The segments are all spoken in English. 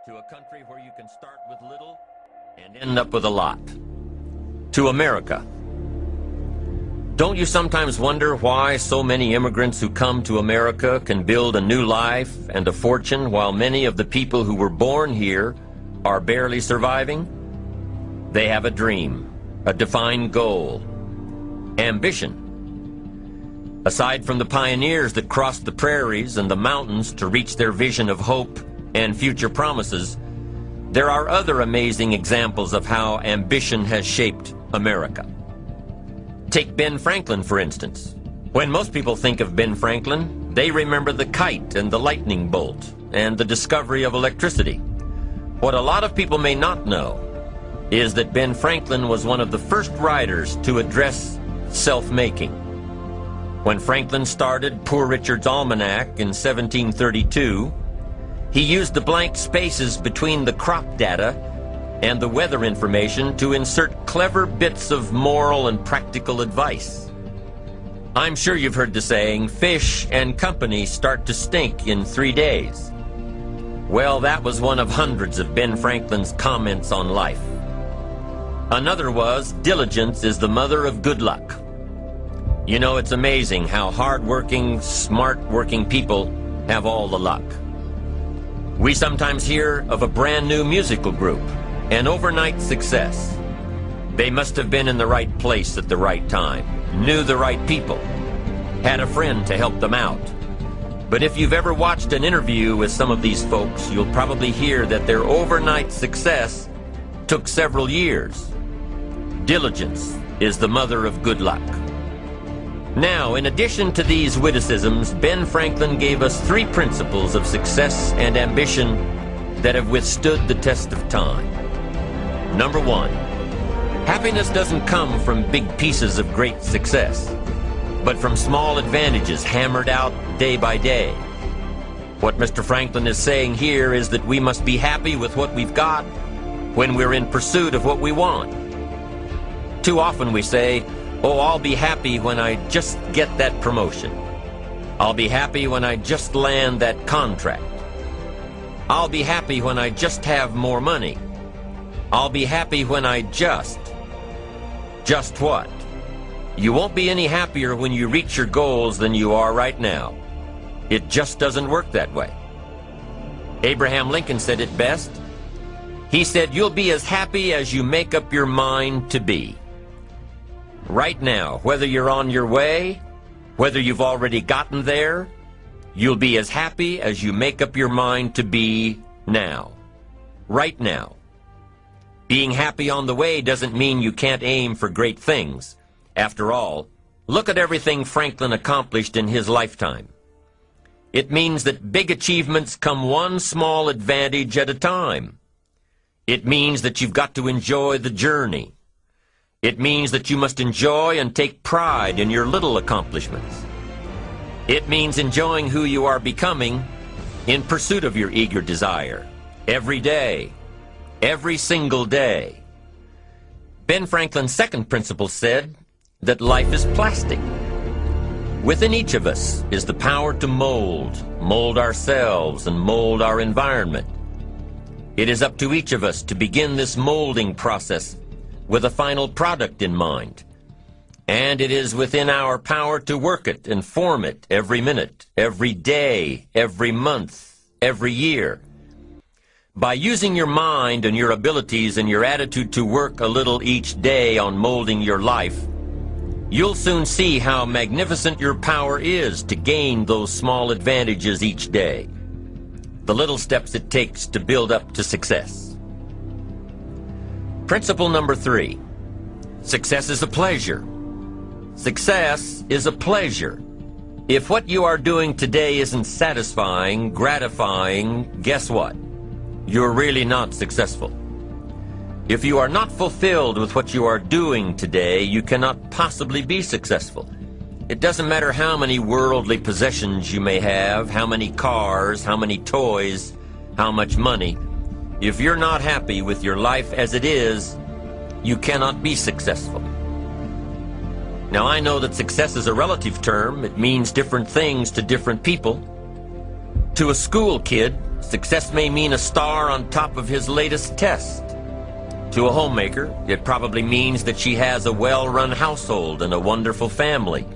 to a country where you can start with little and end up with a lot. To America. Don't you sometimes wonder why so many immigrants who come to America can build a new life and a fortune while many of the people who were born here are barely surviving? They have a dream, a defined goal, ambition. Aside from the pioneers that crossed the prairies and the mountains to reach their vision of hope and future promises, there are other amazing examples of how ambition has shaped America. Take Ben Franklin, for instance. When most people think of Ben Franklin, they remember the kite and the lightning bolt and the discovery of electricity. What a lot of people may not know is that Ben Franklin was one of the first writers to address self-making. When Franklin started Poor Richard's Almanac in 1732, he used the blank spaces between the crop data and the weather information to insert clever bits of moral and practical advice. I'm sure you've heard the saying, fish and company start to stink in 3 days. Well, that was one of hundreds of Ben Franklin's comments on life. Another was, diligence is the mother of good luck. You know, it's amazing how hard-working, smart-working people have all the luck. We sometimes hear of a brand new musical group, an overnight success. They must have been in the right place at the right time, knew the right people, had a friend to help them out. But if you've ever watched an interview with some of these folks, you'll probably hear that their overnight success took several years. Diligence is the mother of good luck. Now, in addition to these witticisms, Ben Franklin gave us 3 principles of success and ambition that have withstood the test of time. Number 1, happiness doesn't come from big pieces of great success, but from small advantages hammered out day by day. What Mr. Franklin is saying here is that we must be happy with what we've got when we're in pursuit of what we want. Too often we say, oh, I'll be happy when I just get that promotion. I'll be happy when I just land that contract. I'll be happy when I just have more money. I'll be happy when I just what? You won't be any happier when you reach your goals than you are right now. It just doesn't work that way. Abraham Lincoln said it best. He said, you'll be as happy as you make up your mind to be. Right now, whether you're on your way, whether you've already gotten there, you'll be as happy as you make up your mind to be now. Right now. Being happy on the way doesn't mean you can't aim for great things. After all, look at everything Franklin accomplished in his lifetime. It means that big achievements come one small advantage at a time. It means that you've got to enjoy the journey. It means that you must enjoy and take pride in your little accomplishments. It means enjoying who you are becoming in pursuit of your eager desire, every day, every single day. Ben Franklin's second principle said that life is plastic. Within each of us is the power to mold ourselves and mold our environment. It is up to each of us to begin this molding process with a final product in mind. And it is within our power to work it and form it every minute, every day, every month, every year. By using your mind and your abilities and your attitude to work a little each day on molding your life, you'll soon see how magnificent your power is to gain those small advantages each day. The little steps it takes to build up to success. Principle number 3, success is a pleasure. Success is a pleasure. If what you are doing today isn't satisfying, gratifying, guess what? You're really not successful. If you are not fulfilled with what you are doing today, you cannot possibly be successful. It doesn't matter how many worldly possessions you may have, how many cars, how many toys, how much money. If you're not happy with your life as it is, you cannot be successful. Now, I know that success is a relative term. It means different things to different people. To a school kid, success may mean a star on top of his latest test. To a homemaker, it probably means that she has a well-run household and a wonderful family.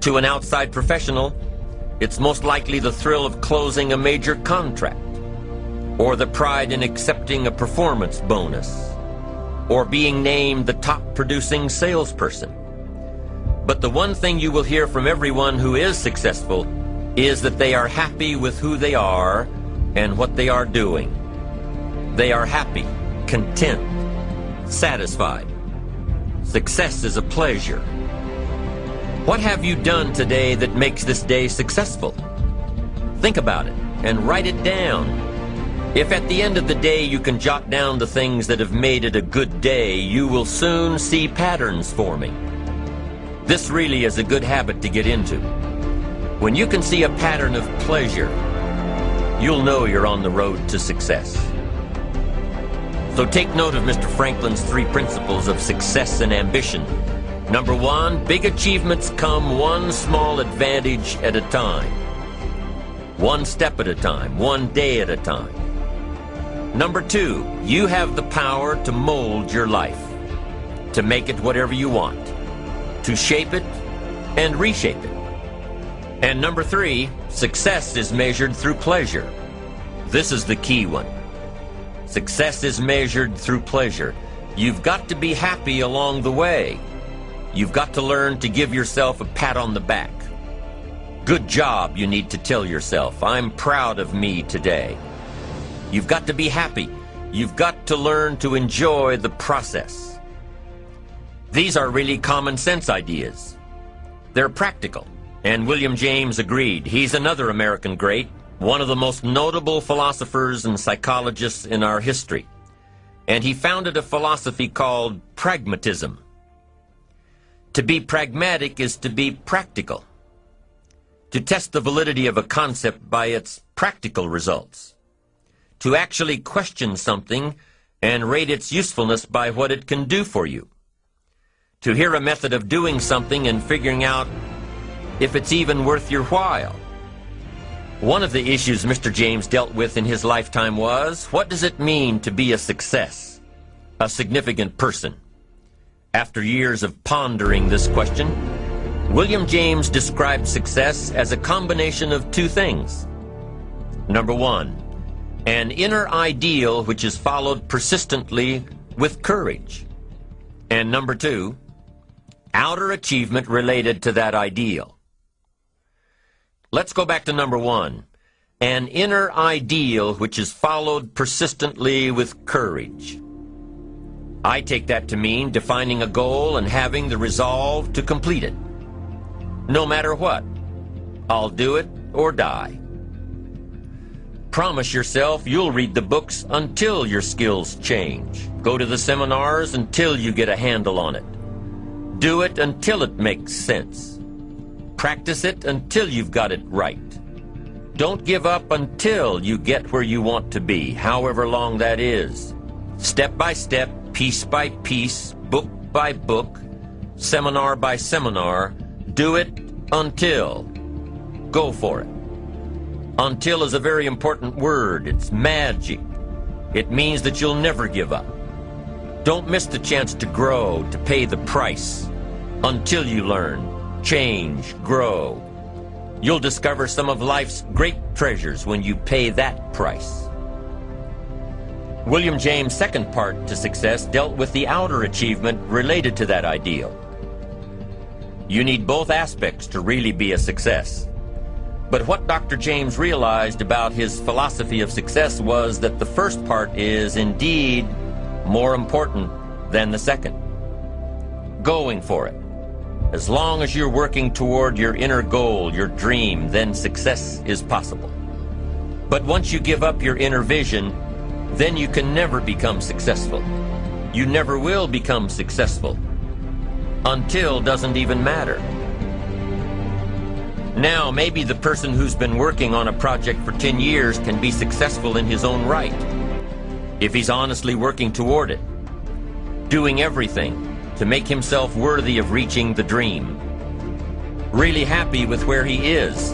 To an outside professional, it's most likely the thrill of closing a major contract, or the pride in accepting a performance bonus, or being named the top producing salesperson. But the one thing you will hear from everyone who is successful is that they are happy with who they are and what they are doing. They are happy, content, satisfied. Success is a pleasure. What have you done today that makes this day successful? Think about it and write it down. If at the end of the day you can jot down the things that have made it a good day, you will soon see patterns forming. This really is a good habit to get into. When you can see a pattern of pleasure, you'll know you're on the road to success. So take note of Mr. Franklin's 3 principles of success and ambition. Number 1, big achievements come one small advantage at a time. One step at a time, one day at a time. Number 2, you have the power to mold your life, to make it whatever you want, to shape it and reshape it. And number 3, success is measured through pleasure. This is the key one. Success is measured through pleasure. You've got to be happy along the way. You've got to learn to give yourself a pat on the back. Good job, you need to tell yourself. I'm proud of me today. You've got to be happy. You've got to learn to enjoy the process. These are really common sense ideas. They're practical, and William James agreed. He's another American great, one of the most notable philosophers and psychologists in our history. And he founded a philosophy called pragmatism. To be pragmatic is to be practical, to test the validity of a concept by its practical results, to actually question something and rate its usefulness by what it can do for you, to hear a method of doing something and figuring out if it's even worth your while. One of the issues Mr. James dealt with in his lifetime was, what does it mean to be a success, a significant person? After years of pondering this question, William James described success as a combination of 2 things. Number 1, an inner ideal which is followed persistently with courage. And number 2, outer achievement related to that ideal. Let's go back to number 1, an inner ideal which is followed persistently with courage. I take that to mean defining a goal and having the resolve to complete it. No matter what, I'll do it or die. Promise yourself you'll read the books until your skills change. Go to the seminars until you get a handle on it. Do it until it makes sense. Practice it until you've got it right. Don't give up until you get where you want to be, however long that is. Step by step, piece by piece, book by book, seminar by seminar, do it until. Go for it. Until is a very important word. It's magic. It means that you'll never give up. Don't miss the chance to grow, to pay the price. Until you learn, change, grow. You'll discover some of life's great treasures when you pay that price. William James' second part to success dealt with the outer achievement related to that ideal. You need both aspects to really be a success. But what Dr. James realized about his philosophy of success was that the first part is indeed more important than the second. Going for it. As long as you're working toward your inner goal, your dream, then success is possible. But once you give up your inner vision, then you can never become successful. You never will become successful. Until doesn't even matter. Now, maybe the person who's been working on a project for 10 years can be successful in his own right, if he's honestly working toward it, doing everything to make himself worthy of reaching the dream, really happy with where he is,